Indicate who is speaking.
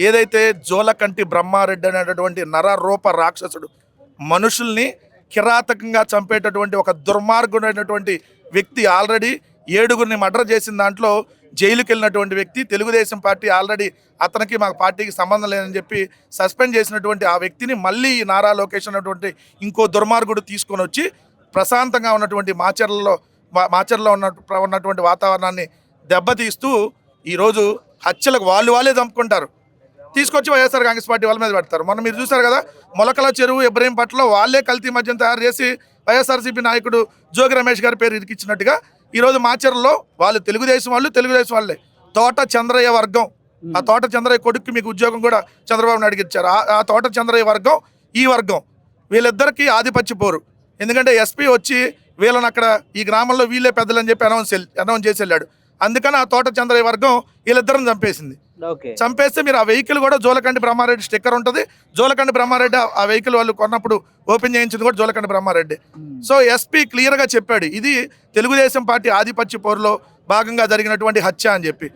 Speaker 1: ఏదైతే జోలకంటి బ్రహ్మారెడ్డి అనేటటువంటి నరరూప రాక్షసుడు మనుషుల్ని కిరాతకంగా చంపేటటువంటి ఒక దుర్మార్గుడైనటువంటి వ్యక్తి ఆల్రెడీ 7గురిని మర్డర్ చేసిన దాంట్లో జైలుకి వెళ్ళినటువంటి వ్యక్తి. తెలుగుదేశం పార్టీ ఆల్రెడీ అతనికి మా పార్టీకి సంబంధం లేదని చెప్పి సస్పెండ్ చేసినటువంటి ఆ వ్యక్తిని మళ్ళీ ఈ నారా లోకేష్ అన్నటువంటి ఇంకో దుర్మార్గుడు తీసుకొని వచ్చి ప్రశాంతంగా ఉన్నటువంటి మాచర్లో ఉన్నటువంటి వాతావరణాన్ని దెబ్బతీస్తూ ఈరోజు హత్యలకు వాళ్ళే చంపుకుంటారు, తీసుకొచ్చి వైఎస్ఆర్ కాంగ్రెస్ పార్టీ వాళ్ళ మీద పెడతారు. మొన్న మీరు చూశారు కదా, మొలకల చెరువు ఇబ్రహీంపట్నంలో వాళ్ళే కల్తీ మద్యం తయారు చేసి వైఎస్ఆర్సీపీ నాయకుడు జోగి రమేష్ గారి పేరు ఇరికిచ్చినట్టుగా ఈరోజు మాచర్లలో వాళ్ళు తెలుగుదేశం వాళ్ళే తోట చంద్రయ్య వర్గం, ఆ తోట చంద్రయ్య కొడుక్కి మీకు ఉద్యోగం కూడా చంద్రబాబు నాయుడుకి ఇచ్చారు. ఆ తోట చంద్రయ్య వర్గం ఈ వర్గం వీళ్ళిద్దరికీ ఆధిపత్య పోరు. ఎందుకంటే ఎస్పీ వచ్చి వీళ్ళని అక్కడ ఈ గ్రామంలో వీళ్ళే పెద్దలని చెప్పి అనౌన్స్ చేసి వెళ్ళాడు. అందుకని ఆ తోట చంద్రయ్య వర్గం వీళ్ళిద్దరిని చంపేసింది. చంపేస్తే మీరు ఆ వెహికల్ కూడా జోలకంటి బ్రహ్మారెడ్డి స్టిక్కర్ ఉంటుంది. జోలకంటి బ్రహ్మారెడ్డి ఆ వెహికల్ వాళ్ళు కొన్నప్పుడు ఓపెన్ చేయించింది కూడా జోలకంటి బ్రహ్మారెడ్డి. సో ఎస్పీ క్లియర్గా చెప్పాడు ఇది తెలుగుదేశం పార్టీ ఆధిపత్య పోరులో భాగంగా జరిగినటువంటి హత్య అని చెప్పి.